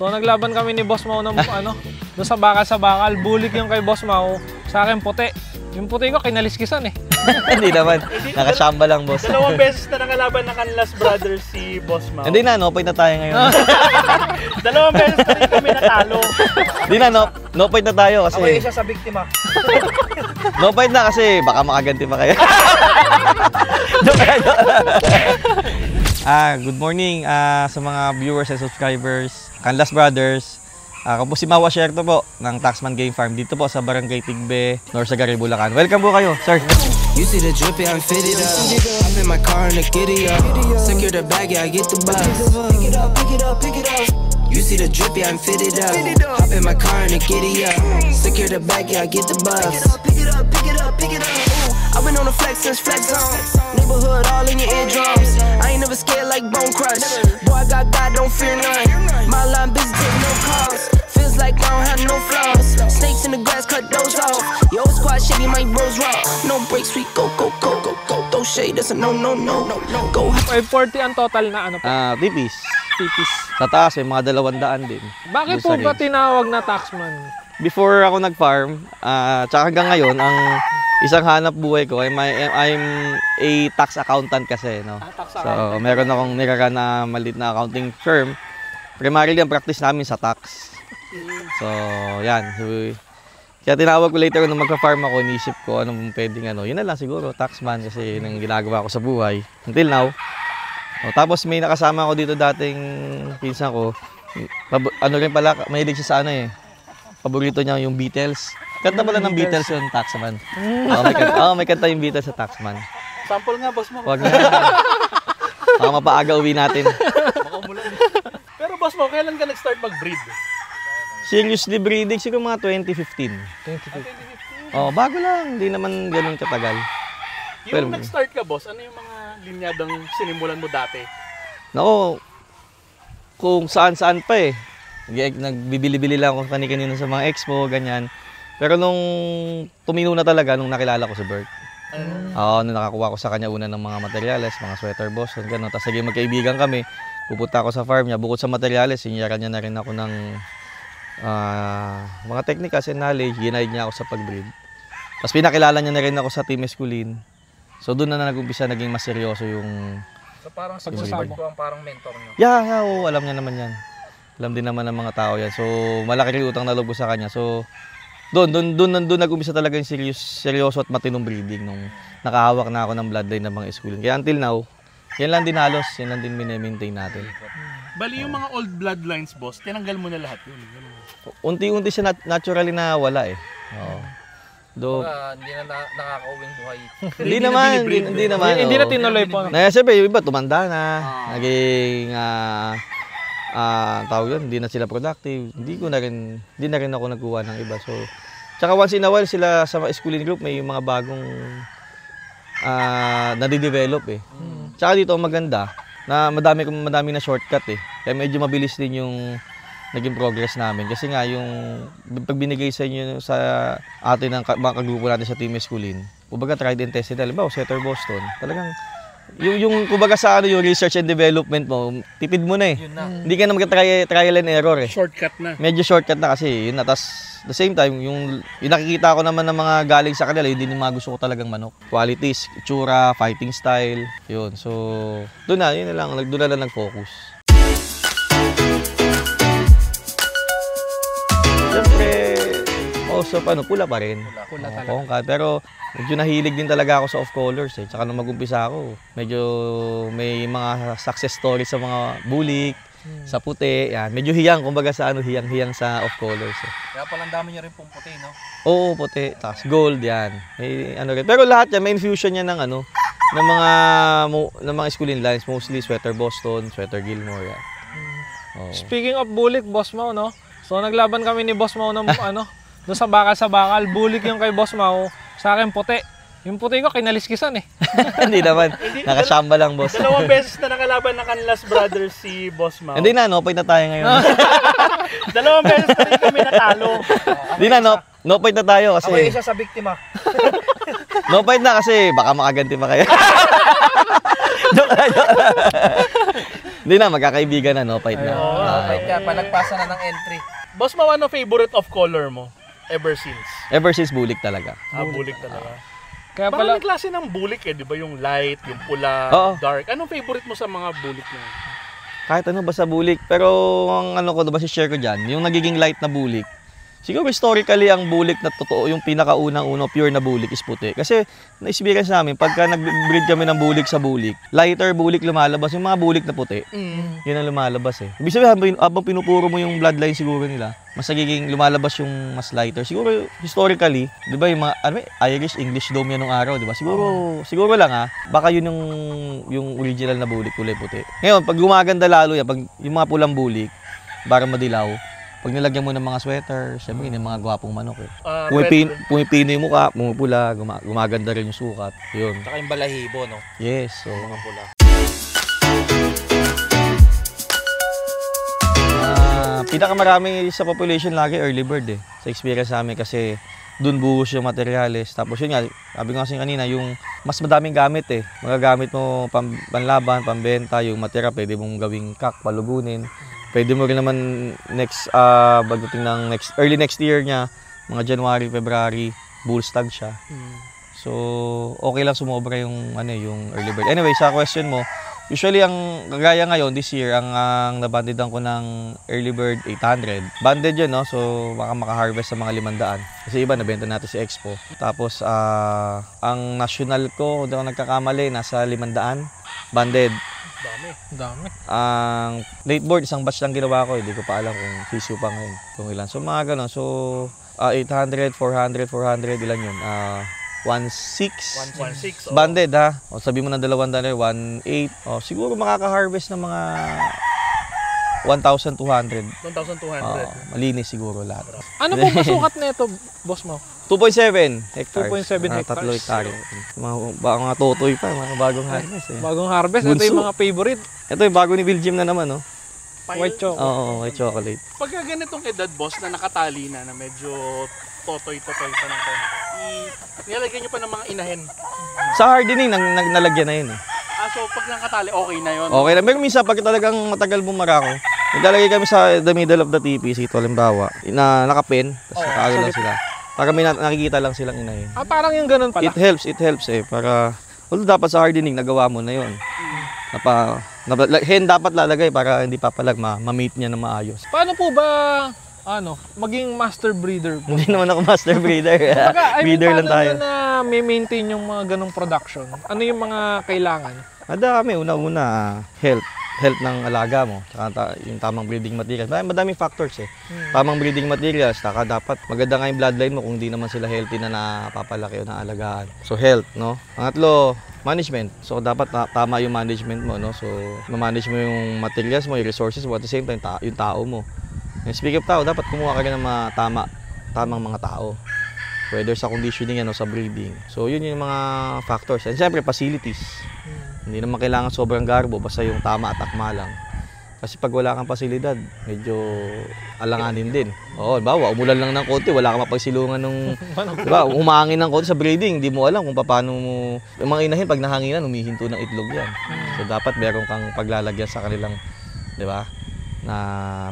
So naglaban kami ni Boss Mau ng ano, doon sa bakal. Bulik yung kay Boss Mau, sa akin puti. Yung puti ko kinaliskisan eh. Hindi naman, nakasamba lang boss. Dalawang beses na nakalaban ng Canlas Brothers si Boss Mau. Hindi na, no point na tayo ngayon. Dalawang beses na rin kami natalo. Hindi na, no point na tayo kasi... Ako isa sa biktima. No point na kasi baka makaganti pa kayo. Good morning sa mga viewers and subscribers, Canlas Brothers. Ako po si Mau Asierto po ng Taxman Game Farm dito po sa Barangay Tigbe, Norsagaray, Bulacan. Welcome po kayo, sir. You see the drippy, I'm fitted up. Hop in my car and the giddy up. Secure the bag, yeah, I get the bus. Pick it up, pick it up, pick it up. You see the drippy, I'm fitted up. Hop in my car and the giddy up. Secure the bag, yeah, I get the bus. Pick it up, pick it up, pick it up. I've been on the flex since flex zone. Neighborhood all in your eardrums. I ain't never scared like Bone Crush. Boy, I got God, don't fear none. My line busy, take no calls. Feels like I don't have no flaws. Snakes in the grass, cut those off. Yo, squad shady, my bros raw. No breaks, we go, go, go, go, go. Throw shade, that's a no, no, no, no, no. Go. 540 ang total na ano po? Tipis. Sa taas, may mga 200 din. Bakit po ba tinawag na Taxman? Before ako nag-farm, tsaka hanggang ngayon, ang isang hanap buhay ko, I'm a tax accountant kasi, no? So, meron akong niraran na maliit na accounting firm. Primarily, ang practice namin sa tax. So, yan. Kaya tinawag ko later nung magka-farm ako, inisip ko anong pwedeng ano. Yun na lang siguro, taxman kasi nang ginagawa ko sa buhay. Until now. Tapos may nakasama ko dito dating pinsan ko. Ano rin pala, mahilig siya sa ano eh. Paborito niya yung Beatles. Kanta pala ng Beatles yung Taxman. May kanta yung Beatles sa Taxman. Sample nga, Boss Mau. Wag na. Baka mapaaga uwi natin. Baka umulan. Pero Boss Mau, kailan ka nag-start mag-breed? Seriously breeding, siguro mga 2015. Bago lang. Hindi naman ganun katagal. Yung nag-start ka, boss, ano yung mga linyadang sinimulan mo dati? Nako, kung saan-saan pa eh. Nagbibili-bili lang ako kani-kanino sa mga expo, ganyan. Pero nung tumino na talaga, nung nakilala ko si Bert. Nung nakakuha ko sa kanya una ng mga materyales, mga sweater boss, gano'n. Tapos sige, magkaibigan kami. Pupunta ako sa farm niya. Bukod sa materyales, sinyaran niya na rin ako ng mga techniques and knowledge. Ginaid niya ako sa pag-breed. Tapos pinakilala niya na rin ako sa Team Esculin. So doon na nag-umpisa, naging mas seryoso yung... So parang si Bert ko ang parang mentor niyo? Yeah, alam niya naman yan. Alam din naman ng mga tao yan. So malaki rin utang na loob ko sa kanya. So doon nag-umpisa talaga yung seryoso at matinong breeding nung nakahawak na ako ng bloodline ng mga Esculin. Kaya until now, yan lang din halos, yan lang din mini-maintain natin. Bali yung mga old bloodlines, boss, tinanggal mo na lahat yun. Unti-unti siya naturally na wala eh. Hindi na nakakauwing buhay. Hindi naman. Hindi na tinuloy po. Siyempre, yung iba tumanda na. Naging tawag yun, hindi na sila productive. Hindi na rin ako nagkuha ng iba. So, tsaka once in a while sila sa Esculin group may mga bagong nade-develop eh. Tsaka dito maganda na madami na shortcut eh. Kaya medyo mabilis din yung naging progress namin. Kasi nga yung pag binigay sa inyo sa atin ng mga kagrupo natin sa Team Esculin, kumbaga tried and tested. Halimbawa, Setter Boston, talagang yung kumbaga sa ano yung research and development mo, tipid mo na eh. Hindi ka na mag-trial and error eh. Shortcut na. Medyo shortcut na kasi yun na. Tapos the same time, yung nakikita ko naman ng mga galing sa kanila, yun din yung mga gusto ko talagang manok. Qualities, itsura, fighting style, yun. So, doon na lang nag-focus. Siyempre, pula pa rin. Pula talaga. Pero medyo nahilig din talaga ako sa off-colors eh. Tsaka nung mag-umpisa ako, medyo may mga success stories sa mga bulik, sa puti. Yan. Medyo hiyang, kumbaga sa hiyang sa off-colors eh. Kaya palang dami niya rin pong puti, no? Oo, puti. Tapos gold yan. May, rin. Pero lahat yan, may infusion yan ng mga Esculin lines. Mostly Sweater Boston, Sweater Gilmore. Yan. Speaking of bulik, Boss Mau, no? So naglaban kami ni Boss Mau ng doon sa bakal. Bulik yung kay Boss Mau, sa akin puti. Yung puti ko kinaliskisan eh. Hindi naman, nakasamba lang boss. Dalawang beses na nakalaban ng Canlas Brothers si Boss Mau. Hindi na, no point na tayo ngayon. Dalawang beses na rin kami natalo. Hindi na, no point na tayo kasi... Ako isa sa biktima. No point na kasi baka makaganti pa kayo. Hindi na, magkakaibigan na, no? Fight na. Kahit ka, palagpasan na ng entry. Boss Mau, ano favorite of color mo? Ever since? Ever since bulik talaga. Bulik talaga. Kaya pala, Maraming klase ng bulik di ba? Yung light, yung pula, Oo. dark. Anong favorite mo sa mga bulik na yun? Kahit ano, basta bulik. Pero ang ano ko, basta share ko dyan, yung nagiging light na bulik, siguro historically ang bulik na totoo, yung pinakaunang-uno, pure na bulik is puti. Kasi na-experience namin, pagka nag-breed kami ng bulik sa bulik, lighter bulik lumalabas, yung mga bulik na puti, yun ang lumalabas eh. Ibig sabihin, habang pinupuro mo yung bloodline siguro nila, mas nagiging lumalabas yung mas lighter. Siguro historically, di ba yung mga, Irish, English dome yan nung araw, di ba? Siguro lang baka yun yung original na bulik, kulay puti. Ngayon, pag gumaganda lalo yan, pag yung mga pulang bulik, para madilaw, pag nilagyan mo ng mga sweater, syempre yung mga gwapong manok eh. Pumipino yung mukha, pumupula, gumaganda rin yung sukat. Yun. Saka yung balahibo, no? Yes, so Mga pula. pinakamarami sa population lagi early bird eh. Sa experience namin kasi dun buhos yung materyales. Tapos yun nga, sabi ko kasi kanina, yung mas madaming gamit eh. Magagamit mo panlaban, pambenta, yung matera pwede mong gawing kak, palugunin. Pwede mo rin naman pagdating ng early next year niya, mga January, February, bull stag siya. So, okay lang sumobra yung yung early bird. Anyway, sa question mo, usually ang kagaya ngayon this year, ang nabandidan ko ng early bird 800. Banded 'yun, no? So, baka maka-harvest sa mga 500. Kasi iba nabenta natin sa Expo. Tapos ang national ko, kung di ako nagkakamali, nasa 500. Banded. dami. Ang late board, isang batch lang ginawa ko. Hindi ko pa alam kung fisyo pa ngayon. Kung ilan. So mga ganun. So 800, 400, 400, ilan yun? 1.6. 1.6. Banded ha. O sabi mo ng $200, 1.8. O siguro makaka-harvest ng mga 1,200. 1,200. Malinis siguro lahat. Ano po ba sukat nito, boss mo? 2.7 hectares. 2.7 hectares. 3 hektare. Mga totoy pa, mga bagong harvest eh. Bagong harvest. Ito Bunso. yung mga favorite. Ito yung bago ni Belgium na naman, no? White chocolate. Oo, white chocolate. Pagka ganitong edad, boss, na nakatali na medyo totoy-totoy pa ng konti, nilalagyan nyo pa ng mga inahin. Sa hardening, nalagyan na yun eh. So pag nakatali, okay na yun? Okay lang. Pero minsan, pag talagang matagal bumara ko, naglalagay kami sa the middle of the TPC, ito halimbawa, na nakapin, tapos nakaano lang sila. Para may nakikita lang silang inahin. Parang yung ganun pala. It helps eh. Para, although dapat sa hardening, nagawa mo na yun. Hen dapat lalagay para hindi papalag, ma-mate niya na maayos. Paano po ba, maging master breeder po? Hindi naman ako master breeder. Breeder lang tayo. Paano na may maintain yung mga ganong production? Ano yung mga kailangan? Madami. Una-una, health ng alaga mo. Saka yung tamang breeding materials. Madaming factors eh. Tamang breeding materials. Saka dapat maganda nga yung bloodline mo kung hindi naman sila healthy na napapalaki o naalagaan. So health, no? Pangatlo, management. So dapat tama yung management mo, no? So ma-manage mo yung materials mo, yung resources mo, at the same time yung tao mo. And speaking of tao, dapat kumuha ka rin ng tamang mga tao. Whether sa conditioning o sa breeding. So yun yung mga factors. And syempre facilities. Hindi naman kailangan sobrang garbo, basta yung tama at akma lang. Kasi pag wala kang pasilidad, medyo alanganin din. Oo, bawa, umulan lang ng konti, wala kang mapagsilungan ng, diba, umangin ng konti sa breeding, hindi mo alam kung paano mo, yung mga inahin, pag nahanginan, humihinto ng itlog yan. So dapat meron kang paglalagyan sa kanilang, di ba, na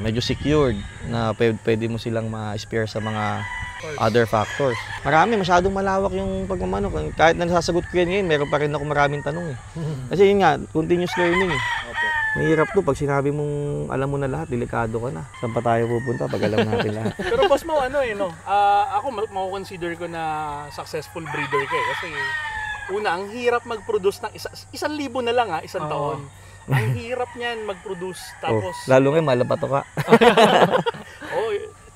medyo secured, na pwede mo silang ma-spare sa mga other factors. Masyadong malawak yung pagmamanok. Kahit na nasasagot ko yan ngayon, meron pa rin ako maraming tanong eh. Kasi yun nga, continuous learning eh. Mahirap to pag sinabi mong alam mo na lahat, delikado ka na. Saan pa tayo pupunta pag alam natin lahat? Pero boss mo, ako mako-consider ko na successful breeder ka eh. Kasi una, ang hirap mag-produce ng 1,000 na lang isang taon. Ang hirap niyan mag-produce. Tapos, lalo ngayon, malabato ka.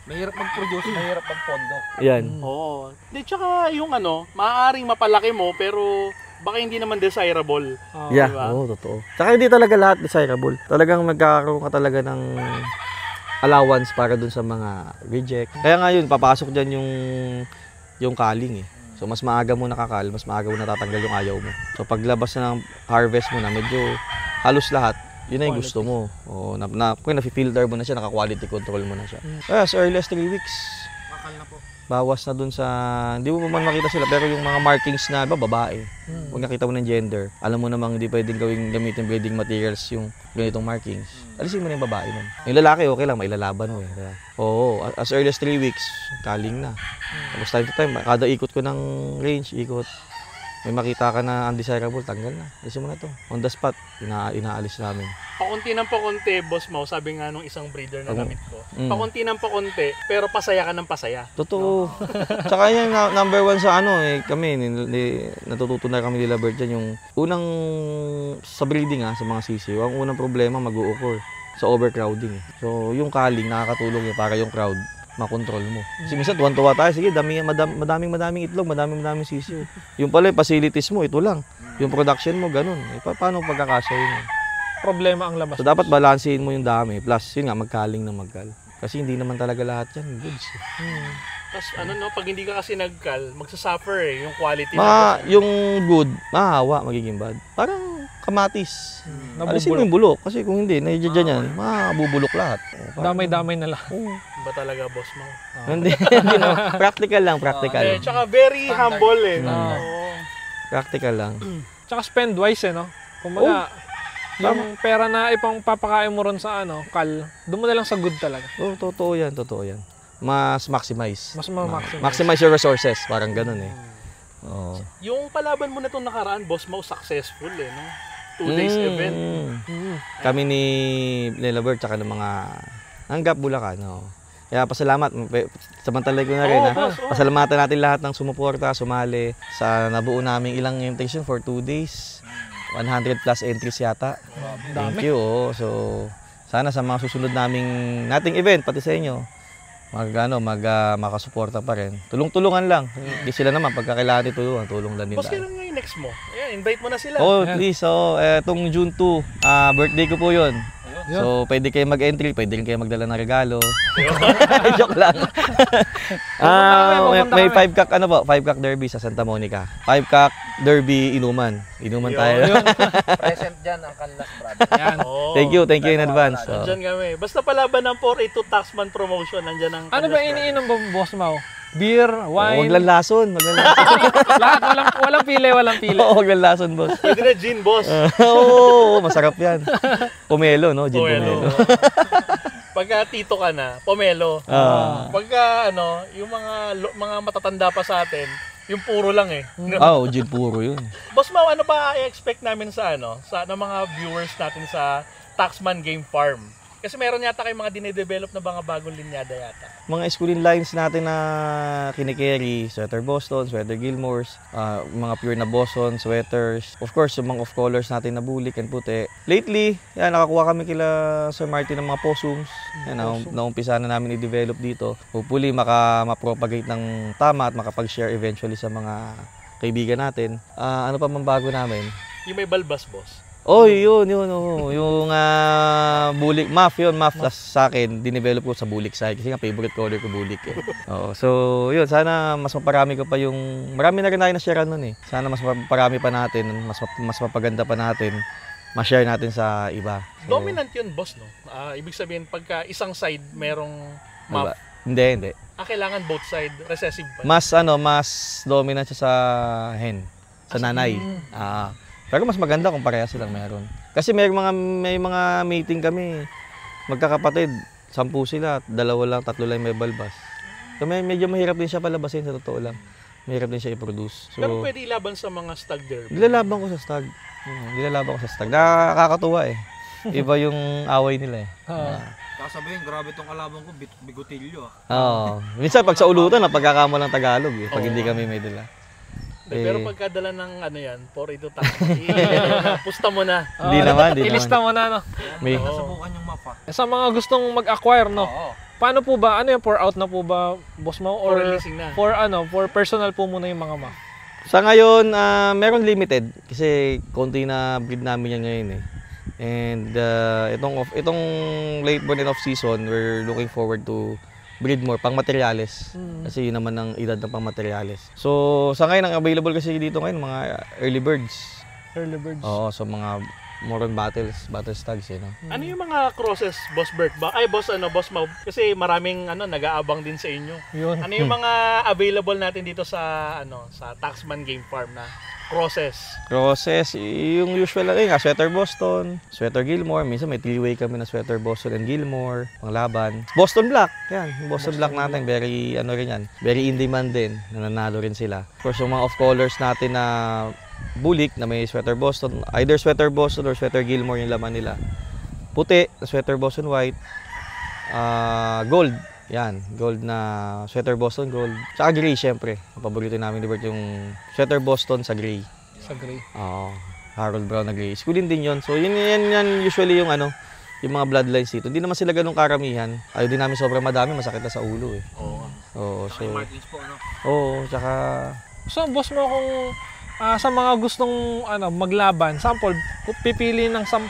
Mahirap mag-produce, mahirap mag-pondo. Yan. Oo. Tsaka yung maaaring mapalaki mo, pero baka hindi naman desirable. Yeah, diba? totoo. Tsaka hindi talaga lahat desirable. Talagang magkakaroon ka talaga ng allowance para dun sa mga reject. Kaya nga yun, papasok dyan yung calling eh. So mas maaga mo nakakal, mas maaga mo natatanggal yung ayaw mo. So paglabas na ng harvest mo na, medyo halos lahat, yun na yung gusto mo. O, kung na-filter mo na siya, naka-quality control mo na siya. Kaya as early as 3 weeks. Makal na po. Bawas na dun sa, hindi mo man makita sila, pero yung mga markings na babae. Pag nakita mo ng gender, alam mo namang hindi pwedeng gamitin breeding materials yung ganitong markings. Alisin mo na yung babae nun. Yung lalaki, okay lang, mailalaban mo eh. Diba? Oo, as early as 3 weeks, kaling na. Tapos time to time, kada ikot ko ng range, may makita ka na undesirable, tanggal na. Alisin mo na to. On the spot, inaalis namin. Pakunti ng pakunti, Boss Mau, sabi nga nung isang breeder na namit ko. Pakunti ng pakunti, pero pasaya ka ng pasaya. Totoo. Tsaka yan, number one sa kami, natututo na kami nila Bert dyan, yung unang, sa breeding sa mga sisiw, ang unang problema mag-u-occur sa overcrowding. So, yung calling, nakakatulong para yung crowd makontrol mo. Kasi minsan, tuwan-tuwa tayo, sige, madaming itlog, madaming sisiw. Yung pala, yung facilities mo, ito lang. Yung production mo, ganun. Paano pagkakasya yun? Problema ang labas. So, dapat balansehin mo yung dami. Plus, yun nga, magkaling na magkal. Kasi hindi naman talaga lahat yan goods. Tapos pag hindi ka kasi nagkal, magsasuffer yung quality. Yung good, mahahawa, magiging bad. Parang kamatis. Alisin mo yung bulok. Kasi kung hindi, nandiyan yan, mabubulok lahat. Damay-damay na lang. Ba talaga, Boss Mau? Hindi na. Practical lang. Tsaka very humble Practical lang. Tsaka spend-wise no? Kumbaga, yung pera na ipang papakain mo ron sa kal, doon mo na lang sa good talaga. Totoo yan. Mas maximize. Mas ma-maximize. Maximize your resources. Parang ganun eh. Oo. Yung palaban mo na itong nakaraan, Boss Mau, successful no? 2 days event. Kami ni Lelabert tsaka ng mga Anggap Bulacan. Kaya pasalamat, samantalay ko na rin. Pasalamatan natin lahat ng sumuporta, sumali sa nabuo naming ilang invitation for 2 days. 100 plus entries yata. Thank you. So, sana sa mga susunod nating event, pati sa inyo, makasuporta pa rin. Tulong-tulungan lang. Hindi sila naman, pagkakailangan itulungan, tulong lang din Boss, kailan nga yung next mo? Ayan, invite mo na sila. Please. Itong June 2, birthday ko po yun. So, pwede kayo mag-entry, pwede rin kayo magdala ng regalo. Joke lang. May 5-cock 5-cock derby sa Santa Monica. 5-cock derby inuman. Inuman tayo. Present dyan ang Kanlas Brother. Yan. Thank you in advance. Nandyan kami. Basta palaban ng 482 Taxman promotion, nandyan ang Ano ba iniinom ba, Boss Mau? Beer, wine? Huwag lang lason. Lahat, walang pili. Oo, huwag lang lason, boss. Pwede na gin, boss. Oo, masarap yan. Pomelo, no? Gin pomelo. Pagka tito ka na, pomelo. Pagka yung mga matatanda pa sa atin, yung puro lang eh. Gin puro yun. Boss Mau, ano ba i-expect namin sa mga viewers natin sa Taxman Game Farm? Kasi meron yata kayong mga dinedevelop na mga bagong linyada yata. Mga schooling lines natin na kinikerry, sweater Boston, sweater Gilmore's, mga pure na Boston, sweaters. Of course, yung mga off-colors natin na bulik and puti. Lately, nakakuha kami kila Sir Martin ng mga possums. Naumpisa na namin i-develop dito. Hopefully, ma-propagate ng tama at makapag-share eventually sa mga kaibigan natin. Ano pa man bago namin? Yung may balbas, boss. Yun. Yung bulik, muff. Tas sa akin, dinevelop ko sa bulik side. Kasi nga, favorite color ko bulik eh. So, yun. Sana mas maparami ko pa yung... Marami na rin tayo na-share nun eh. Sana mas maparami pa natin, mas mapaganda pa natin, ma-share natin sa iba. So, dominant yun, boss, no? Ibig sabihin, pagka isang side merong muff. Hindi. Kailangan both side, recessive pa. Mas dominant siya sa hen, sa nanay. Pero mas maganda kung parehas silang meron. Kasi may mga meeting kami, magkakapatid, 10 sila, 2 lang, 3 lang may balbas. So medyo mahirap din siya palabasin, sa totoo lang. Mahirap din siya i-produce. So, pero pwede ilaban sa mga stag derby. Nilalaban ko sa stag. Nakakatuwa eh. Iba yung away nila eh. Kasabihin, grabe tong kalaban ko, bigotilyo Minsan pag sa ulutan, napagkakamo ng Tagalog eh, pag hindi kami may dala. Pero pagkadala ng 482 Taxman, pusta mo na. Hindi naman. Ilista mo na, no? May Nasubukan yung mapa. Sa mga gustong mag-acquire, no? Paano po ba? Ano yung pour out na po ba, Boss Mau? Or releasing na? For personal po muna yung mga Sa ngayon, meron limited. Kasi konti na breed namin yan ngayon eh. And itong late born and off season, we're looking forward to breed more, pang materials. Kasi yun naman ang edad ng pang materials. So, sa ngayon, ang available kasi dito ngayon, mga early birds. Early birds? Oo, so mga more on battle stags, no? Ano yung mga crosses, Boss Bert? Boss Mau? Kasi maraming nag-aabang din sa inyo. Yun. Ano yung mga available natin dito sa sa Taxman Game Farm na crosses? Crosses, yung usual lang, Sweater Boston, Sweater Gilmore, minsan may 3-way kami na Sweater Boston and Gilmore, panglaban. Boston Black, yan, yung Boston Black natin, very, rin yan, very in demand din, nananalo rin sila. Of course, yung mga off-colors natin na bulik na may Sweater Boston, either Sweater Boston or Sweater Gilmore yung laman nila. Puti, Sweater Boston White, gold, yan, gold na Sweater Boston Gold. Tsaka gray, syempre. Ang paborito namin ni Bert yung Sweater Boston sa gray. Sa gray. Oo, Harold Brown na gray. Skulin din yun. So, yan usually yung yung mga bloodlines dito. Hindi naman sila ganun karamihan. Ayaw din namin sobrang madami, masakit na sa ulo eh. Oo, so, Martins po, ano? oo, tsaka, So, boss mo kung sa mga gustong maglaban, sample, pipili ng 10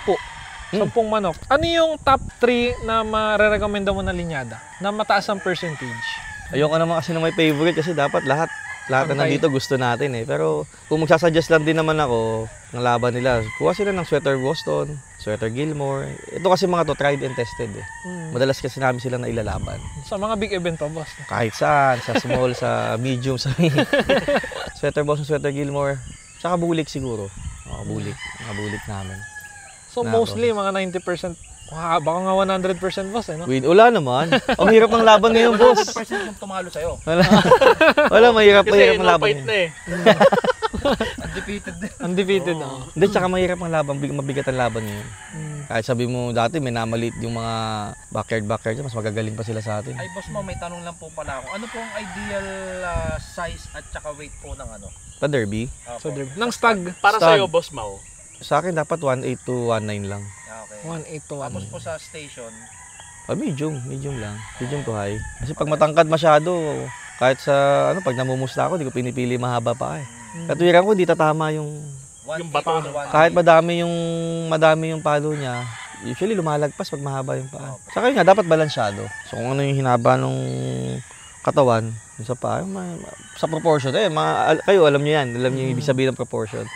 manok. Ano yung top 3 na marerekomenda mo na linyada? Na mataas ang percentage? ayoko naman kasi na may favorite kasi dapat lahat na Pantay. nandito gusto natin eh. Pero kung magsasuggest lang din naman ako ng laban nila, kuha sila ng Sweater Boston, Sweater Gilmore. Ito kasi mga to tried and tested eh. Madalas kasi namin sila na ilalaban. Sa mga big event pa, boss. Kahit saan, sa small, sa medium, sa Sweater Boston, Sweater Gilmore, tsaka bulik siguro. Bulik, mga bulik namin. So, mostly, mga 90%, baka nga 100% boss, eh, no? Wala naman. Ang hirap ng laban ngayon, boss. 100% yung tumalo sa'yo. Wala, mahirap Kasi ng no laban fight ngayon. na eh. Undefeated. Undefeated, Hindi, tsaka mahirap ang laban, mabigat ang laban ngayon. Kahit sabi mo dati, may namalit yung mga backyard, mas magagaling pa sila sa atin. Ay, boss mo, may tanong lang po pala ako. Ano po ang ideal size at saka weight po ng ano? Pa derby, So, ng stag, Para Stag. sa'yo, Boss Mau. sa akin dapat 1.8 to 1.9 lang. Okay. 1.8 to 1. Tapos po sa station, Medium lang. Medium to high. Kasi pag matangkad masyado, kahit sa, pag namumusla ako, di ko pinipili mahaba pa eh. Katuwiran ko, di tatama yung, Yung bato, no? kahit madami yung palo niya, usually lumalagpas pag mahaba yung paa. Saka yun nga, dapat balansyado. So kung ano yung hinaba nung katawan, yung sa paa, sa proportion, kayo alam niyo yan, alam niyo yung ibig sabihin ng proportion.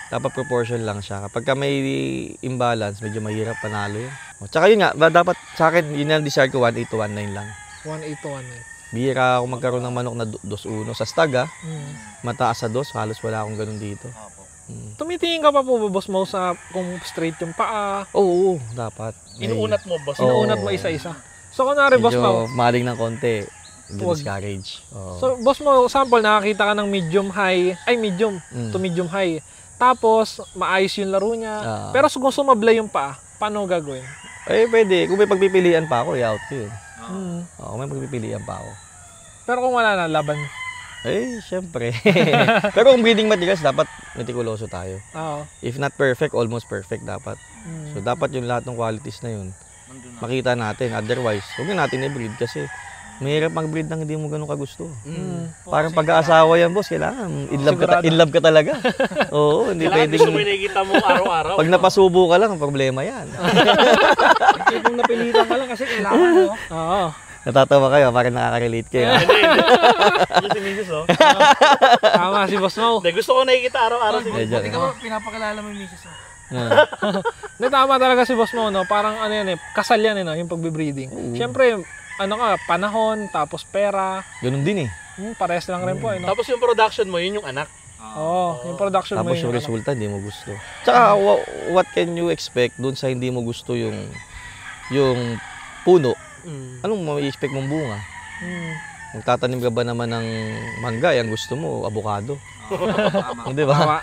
Dapat proportion lang siya. Kapag may imbalance, medyo mahirap panalo yun. Tsaka yun nga, dapat sa akin, yun ang desire ko, 1.8 to 1.9 lang. 1.8 to 1.9. Bihira ako magkaroon ng manok na 2.1. Sa stag mataas sa 2, halos wala akong ganun dito. Tumitingin ka pa po, boss mo, sa kung straight yung paa, Oo, dapat. Inuunat mo, Boss. Oo. inuunat mo isa-isa. So, kunwari, boss mo, Medyo maling ng konti. Huwag. Discourage. Oo. so, boss mo, sample, nakakita ka ng medium to medium high. Tapos, maayos yung laro niya. Pero kung sumablay yung paa, paano gagawin? Pwede. Kung may pagpipilian pa ako, i-out ko yun. Mm. Kung may pagpipilian pa ako. Pero kung wala na, laban. Syempre. Pero kung breeding materials, dapat metikuloso tayo. Oo. If not perfect, almost perfect dapat. Mm. So, dapat yung lahat ng qualities na yun, makita natin. Otherwise, huwag na natin i-breed kasi mahirap mag-breed nang hindi mo ganun kagusto. Parang pag-aasawa yan, boss, kailangan in love ka talaga. Oo, hindi Kailangan pwedeng... gusto mo nakikita mo araw-araw. Pag napasubo ka lang, problema yan. kung napilitan ka lang kasi kailangan mo. Oo. Natatawa kayo, parang nakaka-relate kayo. Hindi. Yung si Mrs. oh. Tama si boss mo. Hindi, gusto ko nakikita araw-araw si Mrs. Medyo, Hindi ka ba pinapakilala mo yung misis mo? Hindi, tama talaga si boss mo, no? Parang ano yan eh, kasal yan eh, no? Yung pagbe-breeding. Siyempre, panahon, tapos pera. ganun din eh. Parehas lang rin po, eh, no? Tapos yung production mo, yun yung anak. Oo, yung production mo Tapos yun. yung resulta, hindi mo gusto. Tsaka, what can you expect dun sa hindi mo gusto yung puno? Anong ma-expect mong bunga? Magtatanim ka ba naman ng mangga, yung gusto mo, avocado? Di ba?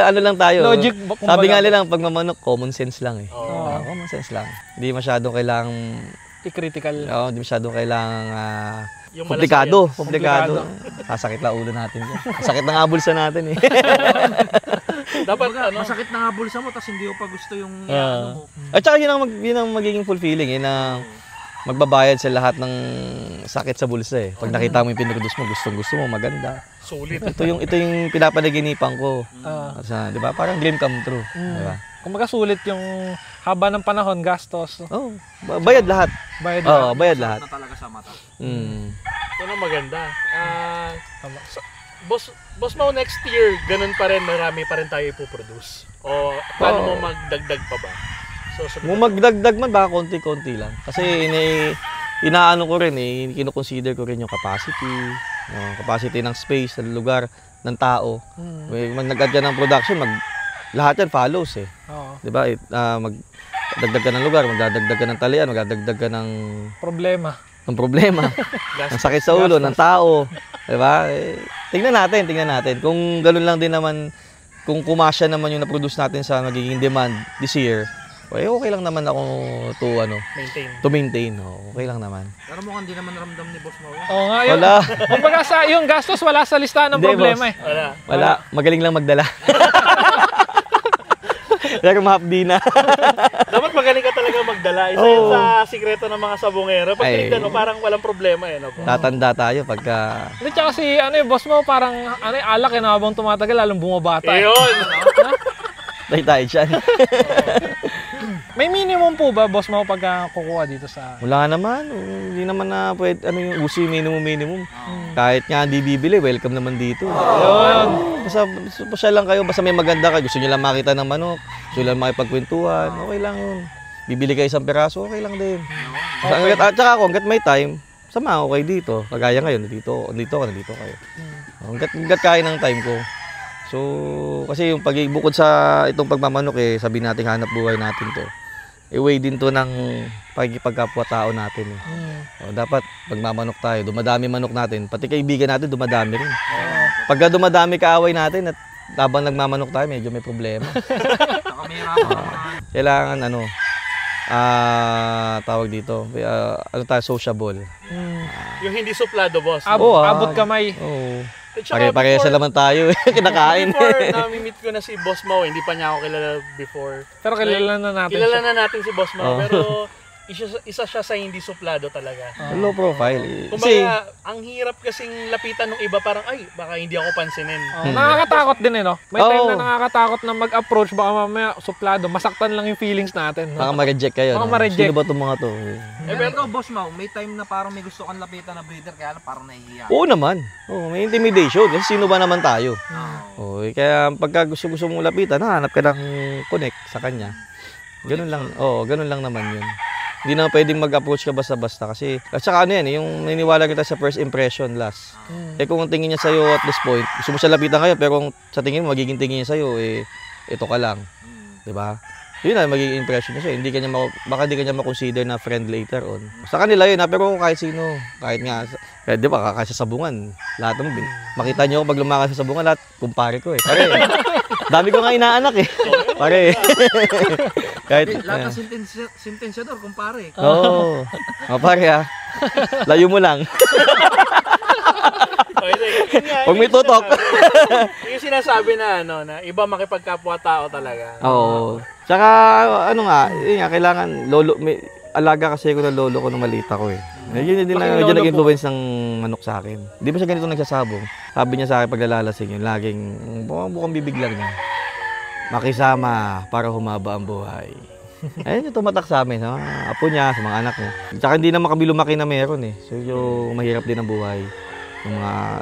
Ano lang tayo. Logic, Sabi nga nila, pag mamanok, common sense lang eh. Oo. Common sense lang. Hindi masyadong kailangang, I-critical. hindi masyadong kailangang Yung komplikado. Komplikado. Sasakit lang ulo natin. Sakit na nga bulsa natin eh. Dapat Masakit na nga bulsa mo tapos hindi mo pa gusto yung mo. At saka yun ang magiging fulfilling. Yun ang magbabayad sa lahat ng sakit sa bulsa eh. Pag nakita mo yung pinroduce mo, gusto mo, maganda. sulit. Ito yung pinapanaginipan ko. Di ba? Parang dream come true. Di ba? Kung magkasulit yung haba ng panahon, gastos. Oh, bayad lahat. Bayad Oo, bayad lahat. Na talaga sa mata. Mm. Yan ang maganda. Boss Mau, next year, ganun pa rin, marami pa rin tayo ipoproduce. O paano mo magdagdag pa ba? So, Kung magdagdag man, baka konti-konti lang. Kasi inaano ko rin kino-consider ko rin yung capacity ng space, ng lugar, ng tao. Mag nag-add ka ng production, lahat yan follows eh. Oo. Diba? Magdagdag ka ng lugar, magdadagdag ka ng talian, magdadagdag ka ng Problema. problema, ng sakit sa ulo, ng tao. Diba? Tingnan natin. Kung ganun lang din naman, kung kumasya naman yung na-produce natin sa magiging demand this year, okay lang naman ako to maintain. Okay lang naman. Pero mukhang di naman ramdam ni Boss Mau. Oo nga, yun. Wala. Kumbaga yung gastos, wala sa listahan ng Hindi, problema boss. eh. Wala. Magaling lang magdala. Pero mahapdi na. Dapat magaling ka talaga magdala. Isa yun sa sikreto ng mga sabongero. Pag tinignan mo, parang walang problema eh. No? Tatanda tayo pagka... Hindi, tsaka Boss Mau, parang, alak na habang tumatagal, lalong bumabata. Ayun! Tayo dyan. May minimum po ba, Boss Mau, pagka kukuha dito sa... Wala naman. Hindi naman na pwede, yung uso yung minimum. Kahit nga hindi bibili, welcome naman dito. Ayun. Basta lang kayo, basta may maganda kayo. Gusto nyo lang makita ng manok, gusto nyo lang makipagkwentuhan, okay lang yun. Bibili kayo isang peraso, okay lang din. At saka ako, hanggat may time, sama ako kayo dito. Kagaya ngayon, nandito kayo. Hanggat kaya ng time ko. So, kasi yung bukod sa itong pagmamanok sabihin natin hanap buhay natin to. Way din to ng pagkikipagkapwa-tao natin dapat pagmamanok tayo, dumadami manok natin, pati kaibigan natin dumadami rin. Pagka dumadami kaaway natin at habang nagmamanok tayo, medyo may problema. Kailangan tawag dito, sociable. Yung hindi suplado, boss. Abot kamay. Oo. Pare-parehas naman tayo kinakain. Before nami-meet ko na si Boss Mau, hindi pa niya ako kilala before. Pero kilala na natin Kilala na natin si Boss Mau, pero isa siya sa hindi suplado talaga. Low profile. Kumbaga, ang hirap kasing lapitan ng iba, parang baka hindi ako pansinin. Nakakatakot din no? May time na nakakatakot na mag-approach, baka mamaya suplado, masaktan lang yung feelings natin. Baka ma-reject kayo. Baka ma-reject. Sino ba itong mga to? Pero ikaw, Boss Mau, may time na parang may gusto kang lapitan na breeder, kaya parang nahihiya. Oo naman. May intimidation. Kasi sino ba naman tayo? Kaya pagka gusto mong lapitan, hanap ka ng connect sa kanya. Ganun lang. Ganun lang naman yun. Hindi na pwedeng mag-approach ka basta-basta kasi at saka yung naniniwala kita sa first impression last. Kung tingin niya sa'yo at this point, gusto mo siya lapitan kayo pero kung sa tingin mo, magiging tingin niya sa'yo, ito ka lang. Diba? Yun na, magiging impression niya sa'yo. Baka hindi ka niya makonsider na friend later on. Sa kanila yun pero kahit sino, kahit di ba, kahit sa sabungan, lahat naman, makita niyo pag lumakas sa sabungan, lahat, kumpare ko Pare, dami ko nga inaanak Pare. Kahit lahat ng sentensyador, kumpare. Oo. Pare layo mo lang. Huwag may tutok. Yung sinasabi na iba makipagkapwa-tao talaga. Oo. Tsaka kailangan alaga kasi ako ng lolo ko nung maliit ako Yun din na medyo nag-influence ng manok sa akin. Di ba siya ganito nagsasabong? Sabi niya sa akin pag lalalasing yun, laging bukang bibig lang niya. Makisama para humaba ang buhay. Ayun yung tumatak sa amin, apo niya, sa mga anak niya. Tsaka hindi naman kami lumaki na meron So mahirap din ang buhay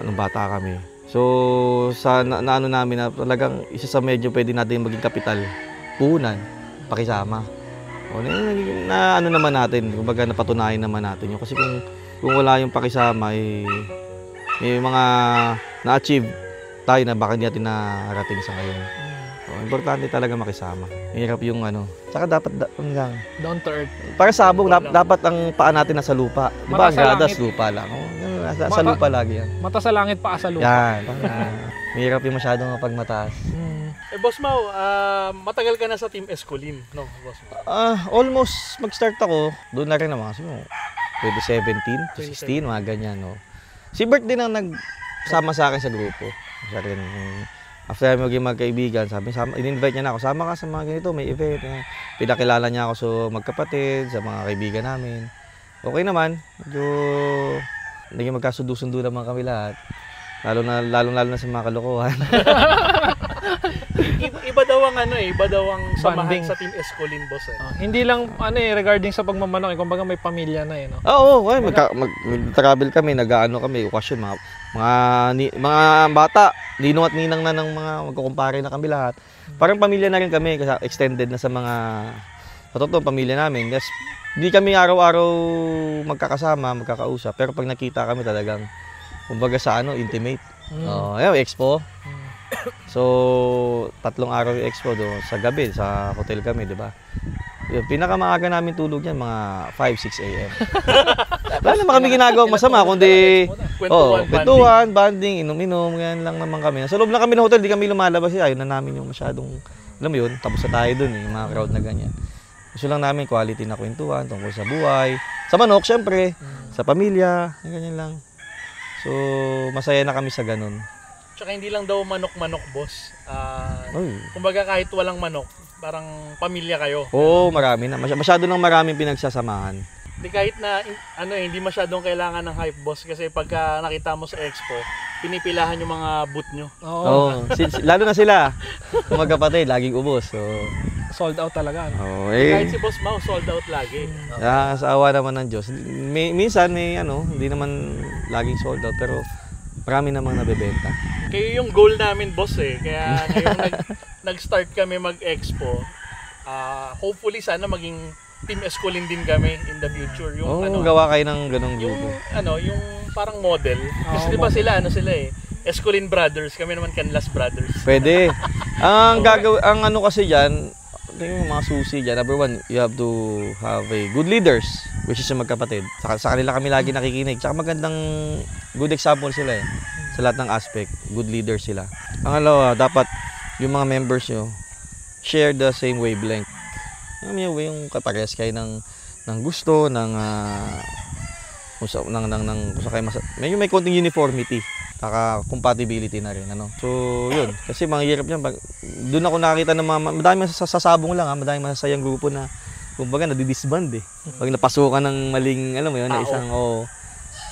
nung bata kami. So sa naano namin na talagang isa sa medyo pwede natin maging kapital, puhunan, pakisama. Na naman natin, kumbaga napatunayan naman natin yun. Kasi kung wala yung pakisama, may mga na-achieve tayo na baka hindi natin narating sa ngayon. Importante talaga makisama. Mahirap yung Tsaka dapat down to earth. Para sabong, dapat ang paa natin nasa lupa. Di ba? Ang gradas, lupa lang. Sa lupa lagi yan. Mata sa langit, paa sa lupa. Yan. Mahirap yung masyadong pagmataas. Boss Mau, matagal ka na sa Team Escolin, no, Boss Mau? Almost mag-start ako. Doon na rin naman kasi 2017, 2016, mga ganyan. Si Bert din ang nagsama sa akin sa grupo. Siya rin. After maging magkaibigan, in-invite niya na ako, sama ka sa mga ganito, may event. Pinakilala niya ako sa magkapatid, sa mga kaibigan namin. Okay naman, medyo naging magkasundo-sundo naman kami lahat. Lalo na sa mga kalokohan. Iba daw ang iba daw ang samahan Bonding. sa Team Escolin, boss. Hindi lang regarding sa pagmamanok, kumbaga may pamilya na no. Oo, mag-travel kami, nag-aano kami, okasyon, mga bata, ninong at ninang na ng mga magkukumpare na kami lahat. Parang pamilya na rin kami, kasi extended na sa mga totoo pamilya namin. Yes, hindi kami araw-araw magkakasama, magkakausap, pero pag nakita kami talagang kumbaga sa intimate. Ayun, expo. So, 3 araw yung expo do sa gabi sa hotel kami, 'di ba? Yung pinakamaaga namin tulog yan mga 5-6 AM. Wala naman kami ginagawa masama kundi kwentuhan, banding, inom-inom, ganyan lang naman kami. Sa loob lang kami ng hotel, di kami lumalabas. Ayaw na namin yung masyadong, alam mo yun, tapos na tayo dun yung mga crowd na ganyan. Gusto lang namin quality na kwentuhan tungkol sa buhay, sa manok syempre, sa pamilya, ganyan lang. So, masaya na kami sa ganun. Tsaka hindi lang daw manok-manok, boss. Kumbaga kahit walang manok, parang pamilya kayo. Oo, marami na. Masyado nang maraming pinagsasamahan. Di kahit na hindi masyadong kailangan ng hype, boss, kasi pagka nakita mo sa expo, pinipilahan yung mga booth nyo. Oo. Lalo na sila. Mga kapatid, laging ubos. So, sold out talaga. Kahit si Boss Mau, sold out lagi. Sa awa naman ng Diyos. Minsan may hindi naman laging sold out, pero marami namang nabebenta. Kaya yung goal namin, boss Kaya ngayong nag-start kami mag-expo, hopefully sana maging Team Escolin din kami in the future. Yung gawa kayo ng ganong grupo. Yung parang model. Kasi di ba sila Escolin Brothers, kami naman Canlas Brothers. Pwede. Ang kasi diyan, yung mga susi diyan, number 1, you have to have a good leaders, which is yung magkapatid. Sa kanila kami lagi nakikinig. Tsaka magandang good example sila sa lahat ng aspect. Good leaders sila. Pangalawa, dapat yung mga members nyo share the same wavelength. Yung kaparehas kayo ng gusto, may konting uniformity. Saka compatibility na rin. So, yun. Kasi mga hirap yan. Doon ako nakakita ng madami masasabong lang. Madami masasayang grupo na kumbaga nadidisband Pag napasukan ng maling, alam mo yun, na isang,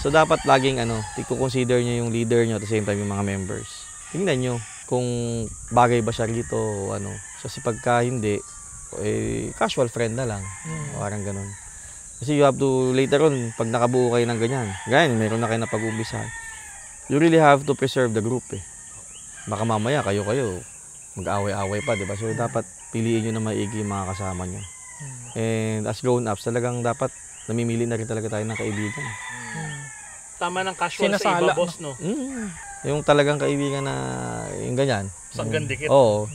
So, dapat laging, i-consider nyo yung leader nyo at the same time yung mga members. Tingnan nyo kung bagay ba siya rito o ano. So, kasi pagka hindi, casual friend na lang. Parang ganun. Kasi you have to, later on, pag nakabuo kayo ng ganyan, meron na kayo na pag-umpisahan. You really have to preserve the group Baka mamaya kayo mag-away-away pa, diba? So, dapat piliin nyo na maigi yung mga kasama nyo. And as grown-ups, talagang dapat namimili na rin talaga tayo ng kaibigan. Tama ng casual sa iba, boss, no? Yung talagang kaibigan na yung ganyan. Sanggan dikit. Oo.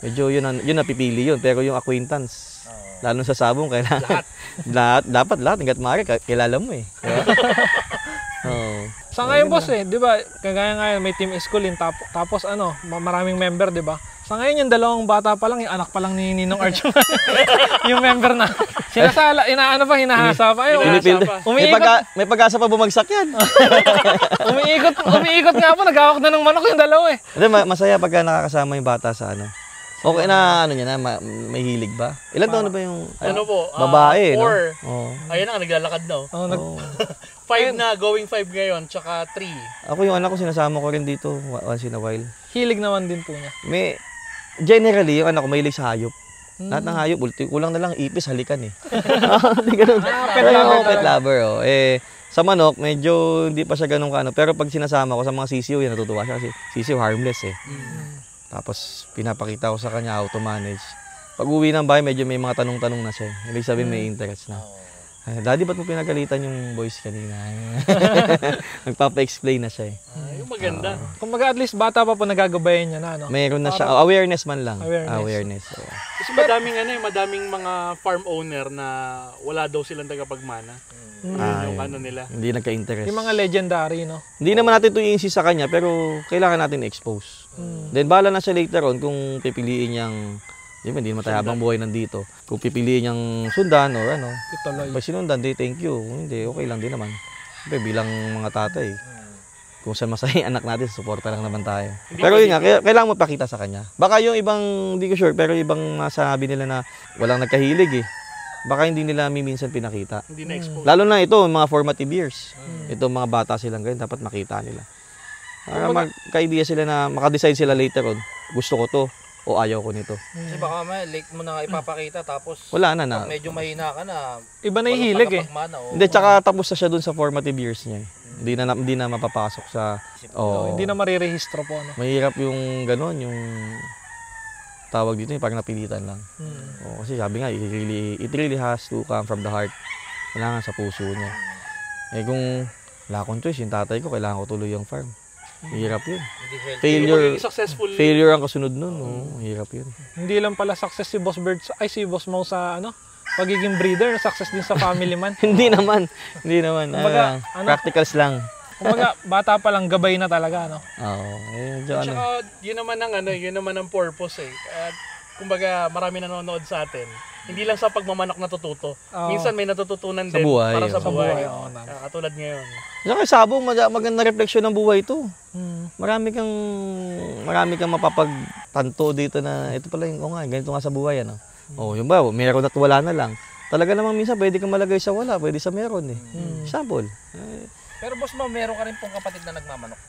Medyo yun napipili yun. Pero yung acquaintance, lalo sa sabong, dapat lahat. Hanggat maaari, kilala mo Diba? Sa ngayon, boss di ba, kagaya ngayon may Team Escolin, tapos maraming member, di ba? Sa ngayon yung dalawang bata pa lang, yung anak pa lang ni Ninong Arch yung member na. Hinahasa pa. May pag-asa pa bumagsak yan. Umiikot nga po, naghawak na ng manok yung dalawa Masaya pagka nakakasama yung bata sa Okay na may hilig ba? Ilan taon na ba yung babae? 4. Ayun na, naglalakad na. 5 na, going 5 ngayon, tsaka 3. Ako yung anak ko, sinasama ko rin dito once in a while. Hilig naman din po niya. Generally, yung anak ko mahilig sa hayop. Lahat ng hayop, kulang na lang ipis, halikan Ganun. Pet lover. Sa manok, medyo hindi pa siya ganun pero pag sinasama ko sa mga sisiyo, yan natutuwa siya kasi sisiyo harmless Tapos pinapakita ko sa kanya how to manage. Pag uwi ng bahay, medyo may mga tanong-tanong na siya. Ibig sabihin may interest na. Daddy, ba't mo pinagalitan yung boys kanina? Nagpapa-explain na siya Yung maganda. Kumbaga at least bata pa po nagagabayan niya na. Mayroon na siya. Awareness man lang. Awareness. Kasi madaming mga farm owner na wala daw silang tagapagmana. Yung nila. Hindi nagka-interest. Yung mga legendary, no? Hindi naman natin ito i-insist sa kanya, pero kailangan natin expose. Then bahala na siya later on kung pipiliin niyang hindi naman tayo habang buhay nandito. Kung pipiliin niyang sundan or pag sinundan, thank you. Kung hindi, okay lang din naman. Siyempre, bilang mga tatay, kung saan masaya anak natin, suporta lang naman tayo. Pero yun nga, kailangan mo pakita sa kanya. Baka yung ibang, hindi ko sure, pero ibang masabi nila na walang nagkahilig baka hindi nila minsan pinakita. Hindi na-expose. Lalo na ito, mga formative years. Ito mga bata silang ganyan, dapat makita nila. Para magka-idea sila na maka-decide sila later on. Gusto ko to. o ayaw ko nito. Kasi baka may late mo na ipapakita tapos Wala na pag medyo mahina ka na. Iba na yung hilig eh. Hindi, tsaka tapos na siya dun sa formative years niya. Hindi na mapapasok sa... Hindi na marirehistro po. No? Mahirap yung gano'n, yung tawag dito, yung parang napilitan lang. Kasi sabi nga, it really has to come from the heart. Kailangan sa puso niya. Eh kung wala akong choice, yung tatay ko, kailangan ko tuloy yung farm. Hirap yun. Failure ang kasunod nun. Hirap yun. Hindi lang pala success si Boss Bird, si Boss Mau sa pagiging breeder, success din sa family man. Hindi naman. Kumbaga, practicals lang. Kumbaga, bata pa lang, gabay na talaga, no? Oo. Tsaka, yun naman ang purpose eh. At, kumbaga, marami nanonood sa atin. Hindi lang sa pagmamanok natututo. Minsan may natututunan din buhay, para sa buhay. Katulad ngayon. Saka sabong, maganda refleksyon ng buhay ito. Marami kang mapapagtanto dito na ito pala yung ganito nga sa buhay. Yung ba, meron at wala na lang. Talaga namang minsan pwede kang malagay sa wala, pwede sa meron eh. Example. Pero boss mo, meron ka rin pong kapatid na nagmamanok?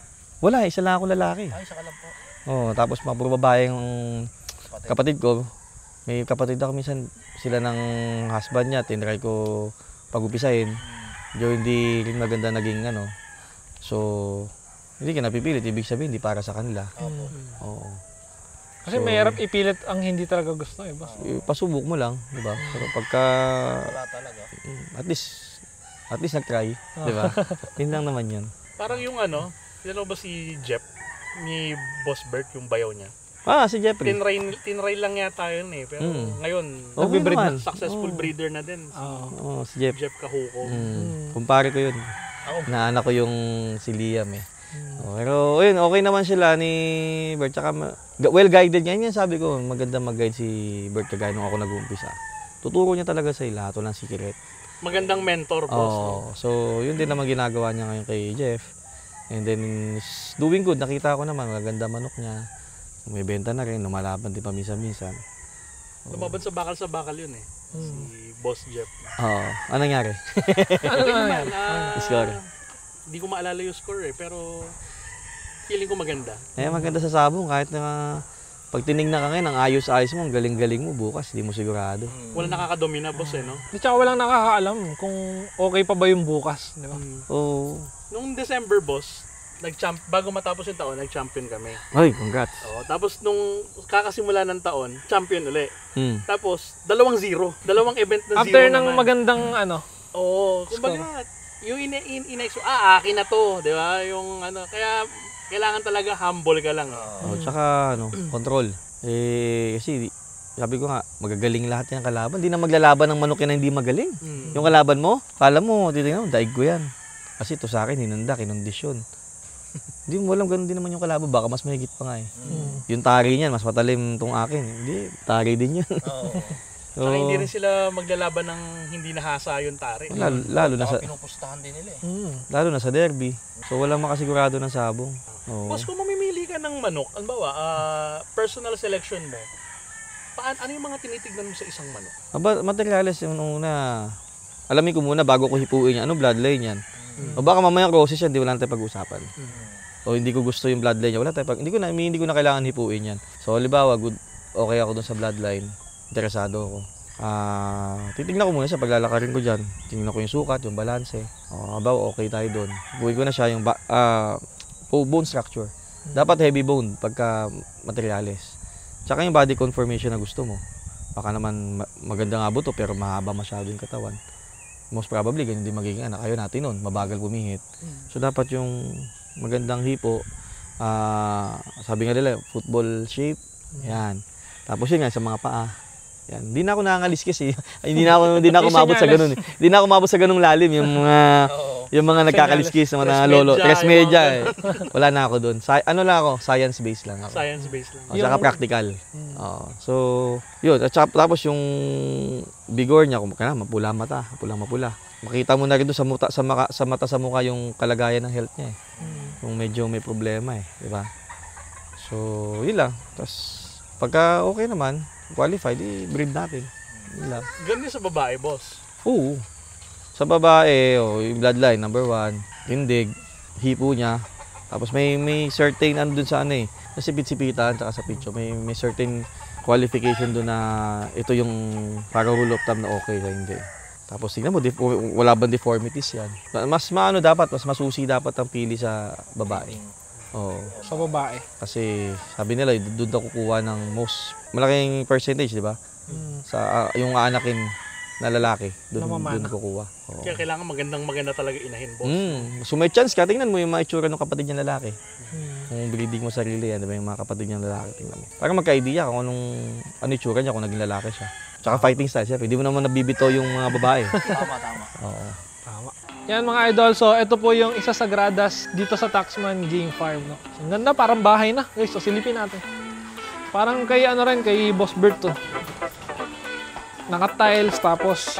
Wala, isa lang ako lalaki. Ay, isa ka lang po. Tapos puro babae yung kapatid ko. May kapatid ako minsan, sila ng husband niya, tinry ko pag-upisahin. Hindi rin maganda naging So, hindi ka napipilit. Ibig sabihin, hindi para sa kanila. Oo. Kasi mahirap ipilit ang hindi talaga gusto eh. Pasubok mo lang, di ba? Pero pagka... Wala talaga. At least nag-try, di ba? Yun lang naman yun. Parang yung kilala ba si Jeff? Ni Boss Bert, yung bayaw niya. Si Jeffrey. Tinry lang yata yun eh. Pero ngayon, nag-breed na. Successful breeder na din. Si Jeff. Jeff Cajuco. Kumpare ko yun. Naanak ko yung si Liam eh. Pero yun, okay naman sila ni Bert. Tsaka well-guided niya. Yan sabi ko, maganda mag-guide si Bert kagaya nung ako nag-uumpisa. Tuturo niya talaga sa lahat. Walang secret. Magandang mentor, boss. So, yun din naman ginagawa niya ngayon kay Jeff. And then, doing good. Nakita ko naman, maganda manok niya. May benta na rin, lumalaban din pa minsan-minsan. Lumaban sa bakal yun eh. Si Boss Jeff. Ano nangyari? Score. Hindi ko maalala yung score eh, pero feeling ko maganda. Maganda sa sabong, kahit na pag tinignan ka ngayon, ang ayos-ayos mo, ang galing-galing mo, bukas, hindi mo sigurado. Walang nakakadomina, boss no? Tsaka walang nakakaalam kung okay pa ba yung bukas, di ba? Nung December, boss, bago matapos yung taon, nag-champion kami. Ay, congrats. Tapos nung kakasimula ng taon, champion uli. Tapos, 2-0. Dalawang event na 0 After ng naman. magandang Kumbaga, yung akin na to, di ba? Yung kaya kailangan talaga humble ka lang. Tsaka, control. Kasi, sabi ko nga, magagaling lahat yung kalaban. Hindi na maglalaban ng manok yan na hindi magaling. Yung kalaban mo, kala mo, titignan mo, daig ko yan. Kasi ito sa akin, hinanda, kinondisyon. Hindi mo alam, ganun din naman yung kalaban. Baka mas mahigit pa nga eh. Yung tari niyan, mas matalim tong akin. Hindi, tari din yun. Saka hindi rin sila maglalaban ng hindi nahasa yung tari. Lalo na sa pinupustahan din nila lalo na sa derby. So walang makasigurado ng sabong. Boss, kung mamimili ka ng manok, halimbawa, personal selection mo, ano yung mga tinitignan mo sa isang manok? Materials yung una. Alamin ko muna bago ko hipuin yan. Ano bloodline yan? O baka mamaya crosses yan, di wala na tayo pag-usapan. O hindi ko gusto yung bloodline niya, hindi ko na kailangan hipuin yan. So halimbawa, okay ako dun sa bloodline. Interesado ako. Titignan ko muna siya paglalakarin ko dyan. Tingnan ko yung sukat, yung balanse. Okay tayo doon. Buhay ko na siya yung bone structure. Dapat heavy bone pagka materials. Tsaka yung body conformation na gusto mo. Baka naman maganda nga buto pero mahaba masyado yung katawan. Most probably ganyan din magiging anak. Ayaw natin nun, mabagal pumihit. So dapat yung magandang hipo. Sabi nga nila, football shape. Yan. Tapos yun nga sa mga paa. Yan. Hindi na ako nangangalis kasi. Hindi na ako umabot sa ganun. Hindi na ako umabot sa ganung lalim yung mga nagkakaliskis ng mga lolo. Tres media eh. Wala na ako doon. Ano lang ako, science based lang ako. Science based lang. Saka practical. So, yun. At saka, tapos yung bigor niya, mapula mata, mapula. Makita mo na rin doon sa mata sa mukha yung kalagayan ng health niya eh. Kung medyo may problema eh, di ba? So, yun lang. Tapos pagka okay naman, qualified, i-breed natin. Ganun sa babae, boss? Oo. Sa babae, yung bloodline, number 1, tindig, hipo niya. Tapos may certain ano dun sa Sa sipit-sipitan, tsaka sa picture, may certain qualification doon na ito yung para rule of thumb na okay ka hindi. Tapos tingnan mo, wala bang deformities yan. Mas masusi dapat ang pili sa babae. Oo. Sa babae. Kasi sabi nila, doon daw kukuha ng most malaking percentage, di ba? Sa yung aanakin na lalaki, doon kukuha. Oo. Kaya kailangan maganda talaga inahin, boss. So may chance ka, tingnan mo yung mga itsura ng kapatid niya lalaki. Kung breeding mo sarili yan, di ba yung mga kapatid niya lalaki, tingnan mo. Para magka-idea kung ano itsura niya kung naging lalaki siya. Tsaka fighting style siya, hindi mo naman nabibito yung mga babae. Tama. Oo. Tama. Yan mga idol, so ito po yung isa sa gradas dito sa Taxman Game Farm. No? So, ang ganda, parang bahay na. Guys, so silipin natin. Parang kay kay Boss Bert to. Naka-tiles, tapos